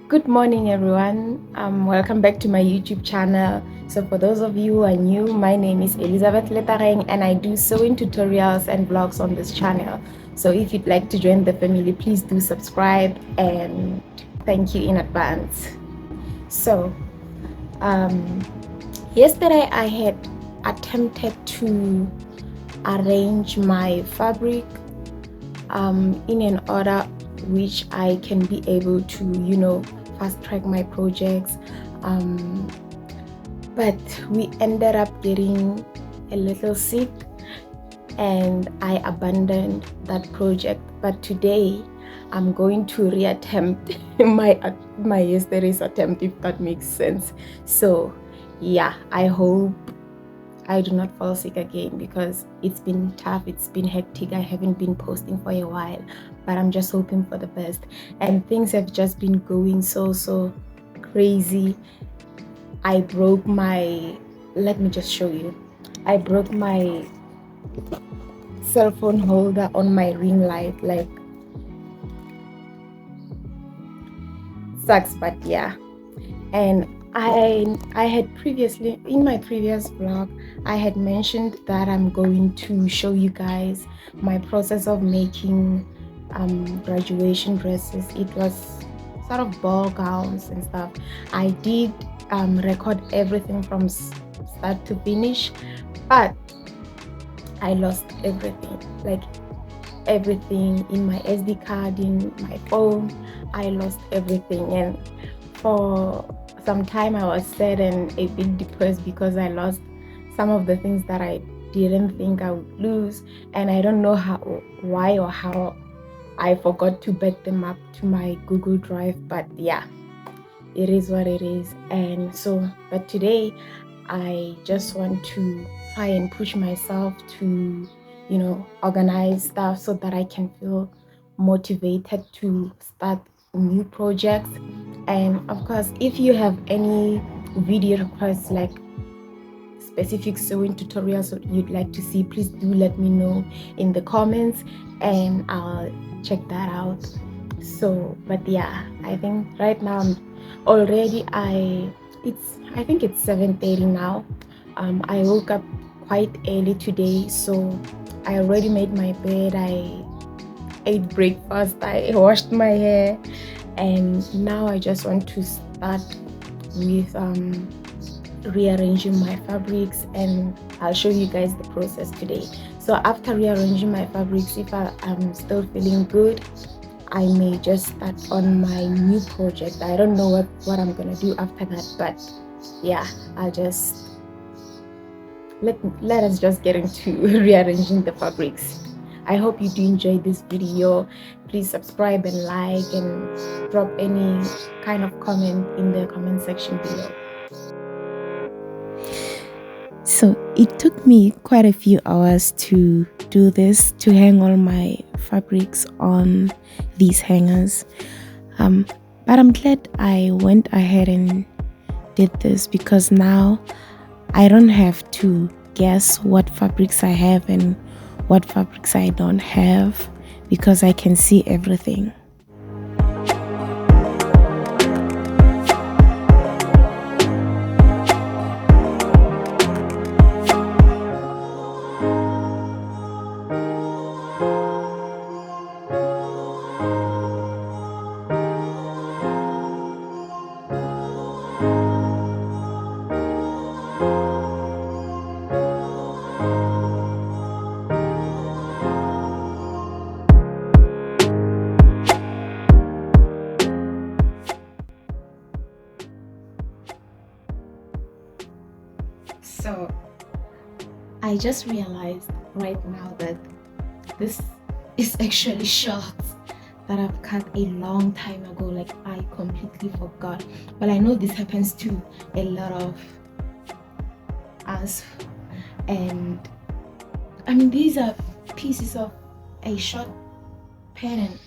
Good morning, everyone. Welcome back to my YouTube channel. So for those of you who are new, my name is Elizabeth Letareng and I do sewing tutorials and vlogs on this channel. So if you'd like to join the family, please do subscribe and thank you in advance. So yesterday I had attempted to arrange my fabric in an order which I can be able to fast track my projects, but we ended up getting a little sick and I abandoned that project. But today I'm going to reattempt my yesterday's attempt, if that makes sense. So yeah, I hope I do not fall sick again because it's been tough, it's been hectic. I haven't been posting for a while, but I'm just hoping for the best. And things have just been going so crazy. I broke my, let me just show you. I broke my cell phone holder on my ring light. Like, sucks, but yeah. And I had previously, in my previous vlog, I had mentioned that I'm going to show you guys my process of making graduation dresses. It was sort of ball gowns and stuff. I did record everything from start to finish, but I lost everything, like everything in my SD card, in my phone. I lost everything, and for some time I was sad and a bit depressed because I lost some of the things that I didn't think I would lose, and I don't know why or how I forgot to back them up to my Google Drive. But yeah, it is what it is. And so, but today I just want to try and push myself to organize stuff so that I can feel motivated to start new projects. And of course, if you have any video requests, like specific sewing tutorials that you'd like to see, please do let me know in the comments and I'll check that out. So, but yeah, I think right now I think it's 7:30 now. I woke up quite early today, so I already made my bed. I ate breakfast, I washed my hair, and now I just want to start with rearranging my fabrics, and I'll show you guys the process today. So after rearranging my fabrics, if I'm still feeling good, I may just start on my new project. I don't know what I'm gonna do after that, but yeah, I'll just let us just get into rearranging the fabrics. I hope you do enjoy this video. Please subscribe and like and drop any kind of comment in the comment section below. So it took me quite a few hours to do this, to hang all my fabrics on these hangers. But I'm glad I went ahead and did this because now I don't have to guess what fabrics I have and what fabrics I don't have because I can see everything. So I just realized right now that this is actually shorts that I've cut a long time ago. Like, I completely forgot. But I know this happens to a lot of us. And I mean, these are pieces of a short pattern.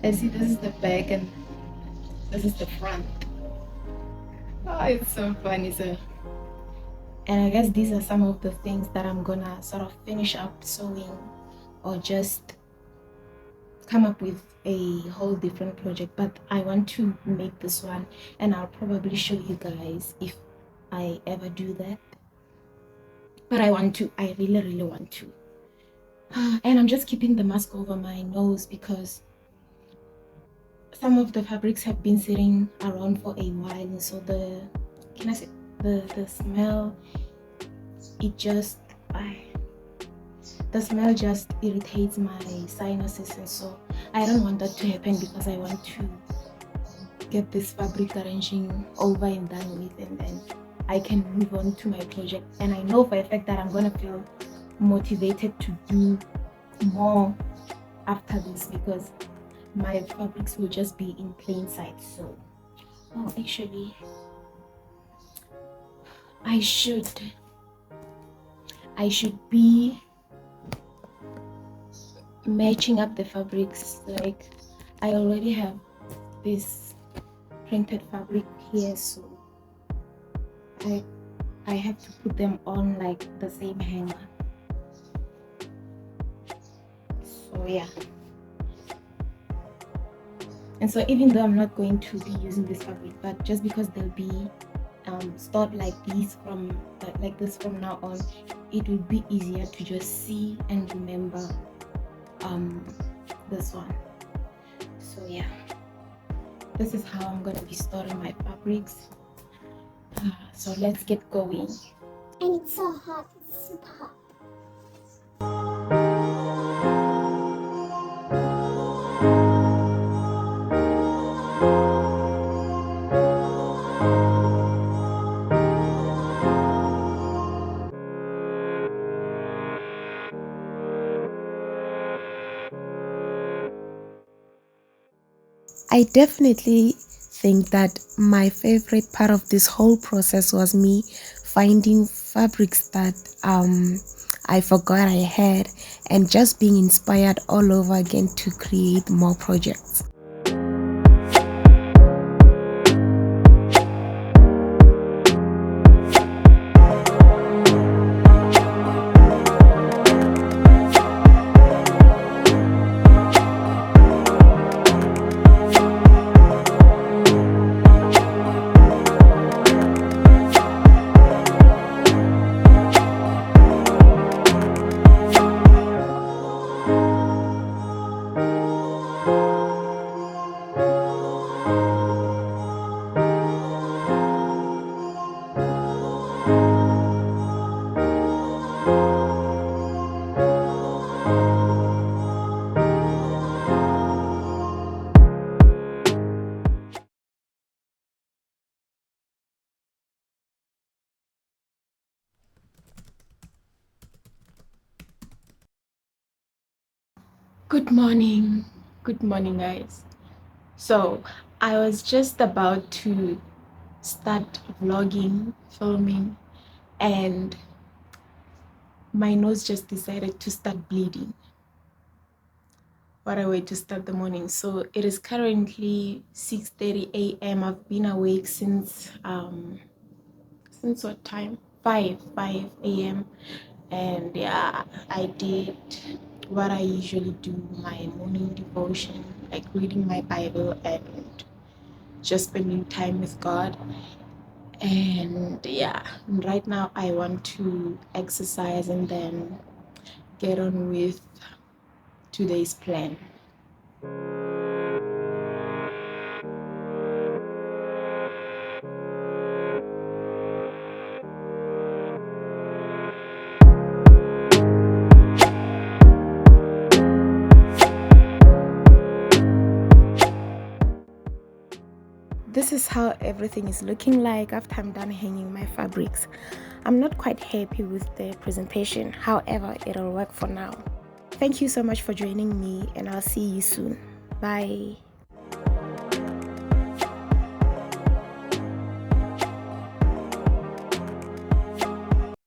I see this is the back and this is the front. Oh, it's so funny. So, and I guess these are some of the things that I'm gonna sort of finish up sewing or just come up with a whole different project, but I want to make this one, and I'll probably show you guys if I ever do that. But I really want to. And I'm just keeping the mask over my nose because some of the fabrics have been sitting around for a while, and so the smell, the smell just irritates my sinuses, and so I don't want that to happen because I want to get this fabric arranging over and done with, and then I can move on to my project. And I know for a fact that I'm gonna feel motivated to do more after this because my fabrics will just be in plain sight. So actually I should be matching up the fabrics. Like, I already have this printed fabric here, so I have to put them on like the same hanger. So yeah, and so even though I'm not going to be using this fabric, but just because they'll be stored like this from now on, it will be easier to just see and remember this one. So yeah, this is how I'm gonna be storing my fabrics. So let's get going. And it's so hot, it's super hot. I definitely think that my favorite part of this whole process was me finding fabrics that I forgot I had, and just being inspired all over again to create more projects. Good morning guys. So I was just about to start vlogging, filming, and my nose just decided to start bleeding. What a way to start the morning. So it is currently 6:30 a.m. I've been awake since what time? 5 a.m. and yeah, I did what I usually do, my morning devotion, like reading my Bible and just spending time with God. And yeah, right now I want to exercise and then get on with today's plan. This is how everything is looking like after I'm done hanging my fabrics. I'm not quite happy with the presentation, however, it'll work for now. Thank you so much for joining me, and I'll see you soon. Bye.